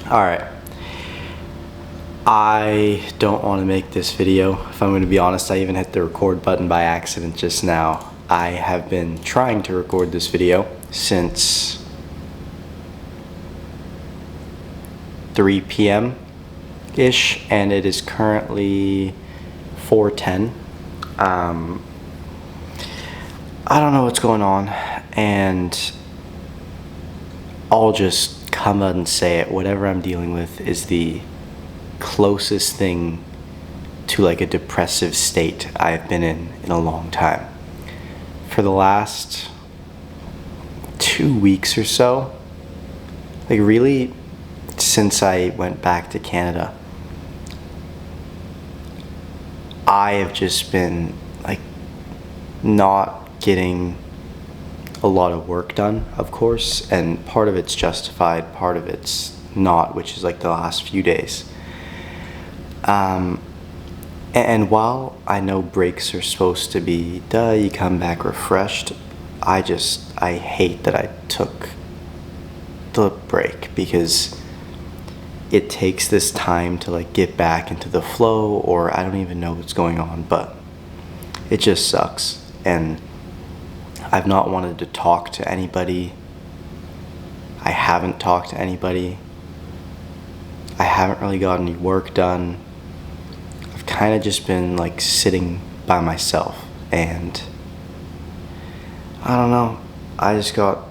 Alright, I don't want to make this video. If I'm going to be honest, I even hit the record button by accident just now. I have been trying to record this video since 3 p.m. ish, and it is currently 4:10. I don't know what's going on, and I'll just come out and say it. Whatever I'm dealing with is the closest thing to like a depressive state I've been in a long time. For the last 2 weeks or so, like really since I went back to Canada, I have just been like not getting a lot of work done, of course, and part of it's justified, part of it's not, which is like the last few days. And while I know breaks are supposed to be, you come back refreshed, I hate that I took the break, because it takes this time to like get back into the flow, or I don't even know what's going on, but it just sucks. And I've not wanted to talk to anybody. I haven't talked to anybody. I haven't really got any work done. I've kind of just been like sitting by myself, and I don't know. I just got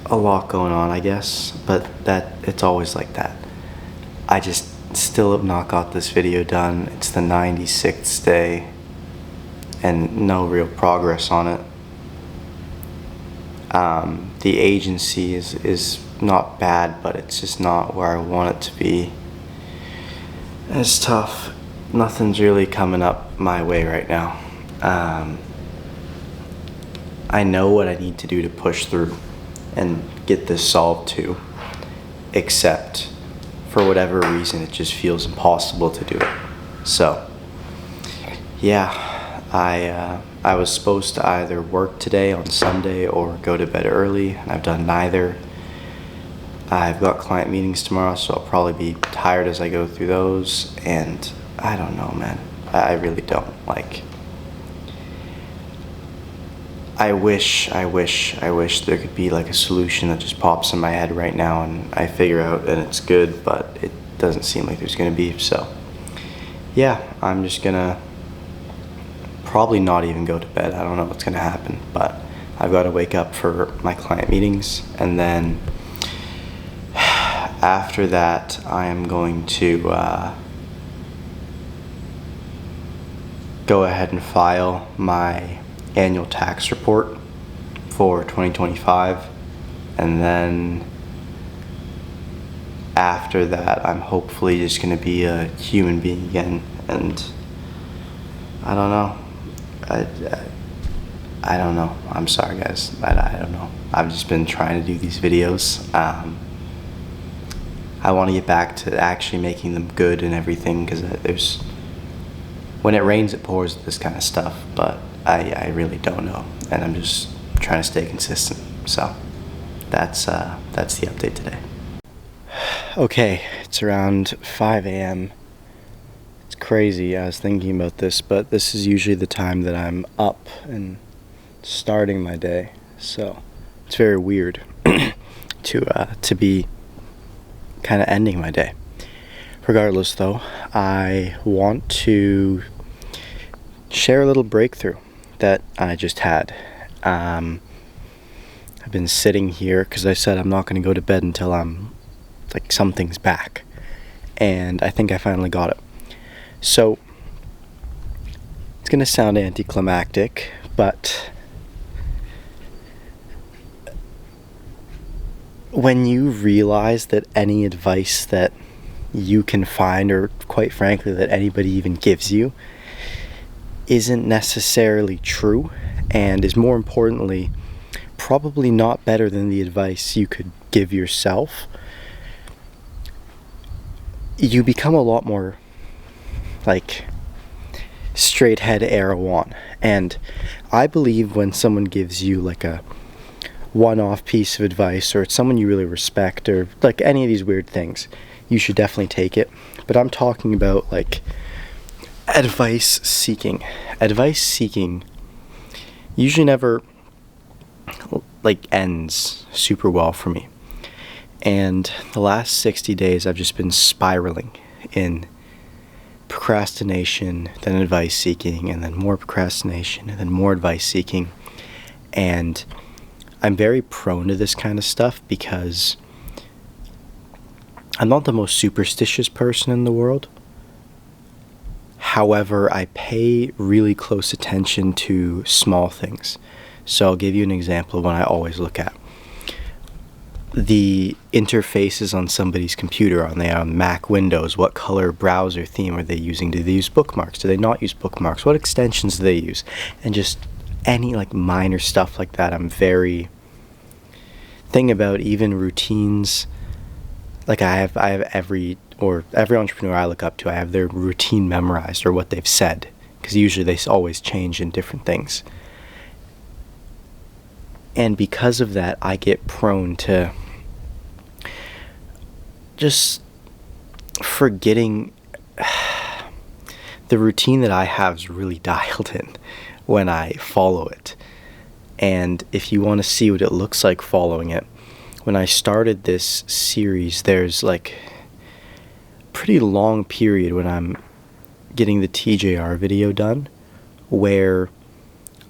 a lot going on, I guess, but it's always like that. I just still have not got this video done. It's the 96th day and no real progress on it. The agency is not bad, but it's just not where I want it to be. It's tough. Nothing's really coming up my way right now. I know what I need to do to push through and get this solved too, except for whatever reason it just feels impossible to do it. So yeah, I was supposed to either work today on Sunday or go to bed early, and I've done neither. I've got client meetings tomorrow, so I'll probably be tired as I go through those, and I don't know, man. I really don't. Like, I wish there could be like a solution that just pops in my head right now and I figure out and it's good, but it doesn't seem like there's gonna be. So yeah, I'm just gonna probably not even go to bed. I don't know what's gonna happen, but I've got to wake up for my client meetings, and then after that I am going to go ahead and file my annual tax report for 2025, and then after that I'm hopefully just going to be a human being again. And I don't know. I don't know. I'm sorry, guys. I don't know. I've just been trying to do these videos. I want to get back to actually making them good and everything, because when it rains it pours, this kind of stuff, but I really don't know, and I'm just trying to stay consistent. So that's the update today. Okay, it's around 5 a.m. It's crazy. I was thinking about this, but this is usually the time that I'm up and starting my day, so it's very weird to be kind of ending my day. Regardless though, I want to share a little breakthrough that I just had. I've been sitting here because I said I'm not going to go to bed until I'm like something's back, and I think I finally got it. So it's going to sound anticlimactic, but when you realize that any advice that you can find, or quite frankly that anybody even gives you, isn't necessarily true, and is more importantly probably not better than the advice you could give yourself, you become a lot more like straight head arrow on. And I believe when someone gives you like a one-off piece of advice, or it's someone you really respect, or like any of these weird things, you should definitely take it. But I'm talking about like advice seeking. Advice seeking usually never like ends super well for me. And the last 60 days I've just been spiraling in procrastination, then advice seeking, and then more procrastination, and then more advice seeking. And I'm very prone to this kind of stuff because I'm not the most superstitious person in the world. However, I pay really close attention to small things. So I'll give you an example of one I always look at. The interfaces on somebody's computer. Are they on Mac, Windows? What color browser theme are they using? Do they use bookmarks? Do they not use bookmarks? What extensions do they use? And just any like minor stuff like that. I'm very thing about even routines. Like I have every entrepreneur I look up to, I have their routine memorized, or what they've said, because usually they always change in different things. And because of that, I get prone to just forgetting. The routine that I have is really dialed in when I follow it. And if you want to see what it looks like following it, when I started this series, there's like a pretty long period when I'm getting the TJR video done where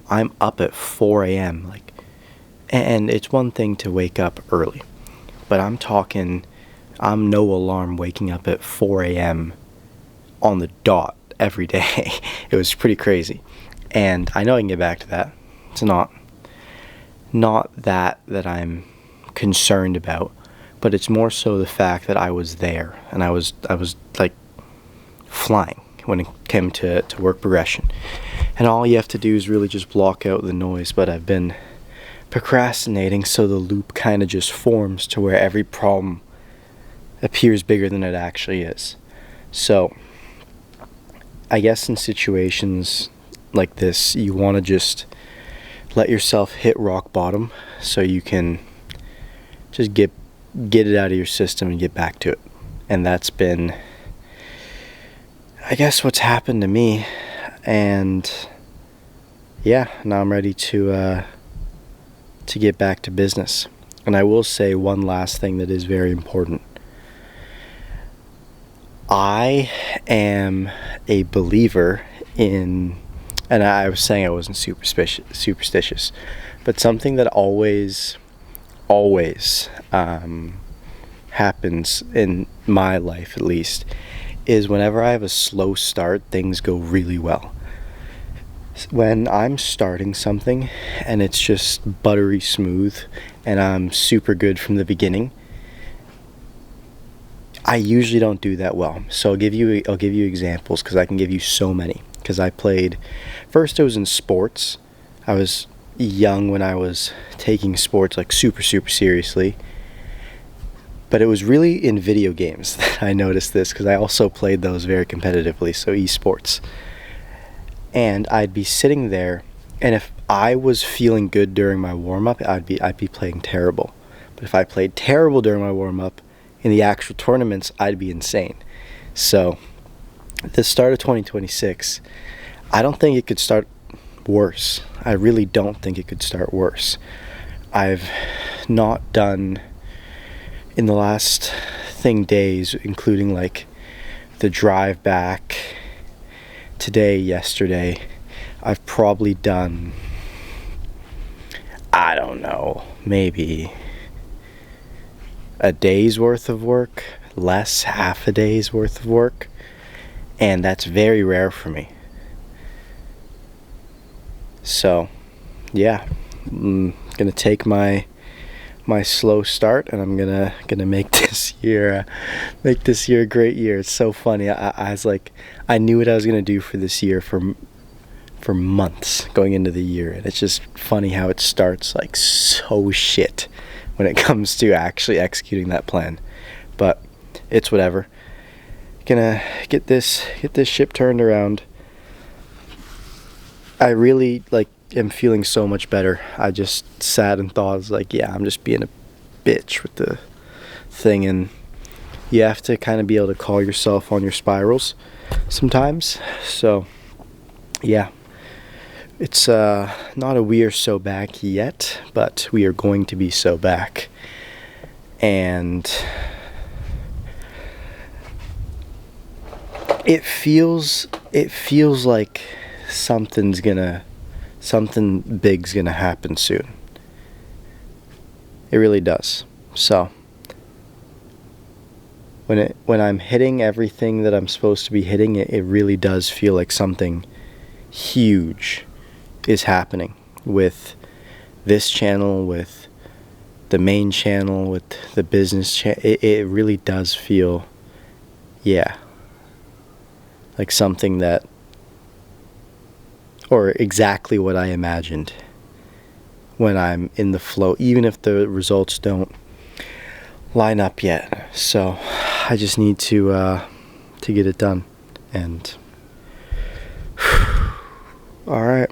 I'm up at 4 a.m. like. And it's one thing to wake up early, but I'm no alarm waking up at 4 a.m. on the dot every day. It was pretty crazy. And I know I can get back to that. It's not that I'm concerned about, but it's more so the fact that I was there, and I was like flying when it came to work progression. And all you have to do is really just block out the noise, but I've been procrastinating, so the loop kind of just forms to where every problem appears bigger than it actually is. So I guess in situations like this, you want to just let yourself hit rock bottom so you can just get it out of your system and get back to it. And that's been, I guess, what's happened to me. And yeah, now I'm ready to get back to business. And I will say one last thing that is very important. I am a believer in, and I was saying I wasn't superstitious, but something that always happens in my life, at least, is whenever I have a slow start, things go really well. When I'm starting something and it's just buttery smooth and I'm super good from the beginning, I usually don't do that well. So I'll give you examples, because I can give you so many. Because I played, first it was in sports. I was young when I was taking sports like super seriously. But it was really in video games that I noticed this, because I also played those very competitively, so esports. And I'd be sitting there, and if I was feeling good during my warm-up, I'd be playing terrible. But if I played terrible during my warm-up, in the actual tournaments, I'd be insane. So, the start of 2026, I don't think it could start worse. I really don't think it could start worse. I've not done, in the last days, including like the drive back, today, yesterday, I've probably done, I don't know, maybe a day's worth of work, less, half a day's worth of work, and that's very rare for me. So, yeah, I'm gonna take my slow start, and I'm gonna make this year a great year. It's so funny. I was like, I knew what I was gonna do for this year for months going into the year, and it's just funny how it starts like so shit when it comes to actually executing that plan. But it's whatever. Gonna get this ship turned around. I really, like, am feeling so much better. I just sat and thought, I was like, yeah, I'm just being a bitch with the thing, and you have to kind of be able to call yourself on your spirals sometimes. So yeah, it's not a we are so back yet, but we are going to be so back. And it feels like something big's gonna happen soon. It really does. So when I'm hitting everything that I'm supposed to be hitting, it really does feel like something huge is happening with this channel, with the main channel, with the business channel. It really does feel, yeah, like something that, or exactly what I imagined when I'm in the flow, even if the results don't line up yet. So I just need to get it done. And all right,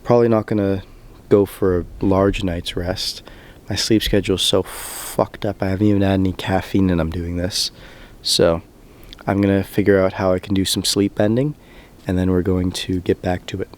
probably not gonna go for a large night's rest. My sleep schedule is so fucked up. I haven't even had any caffeine and I'm doing this. So I'm gonna figure out how I can do some sleep bending, and then we're going to get back to it.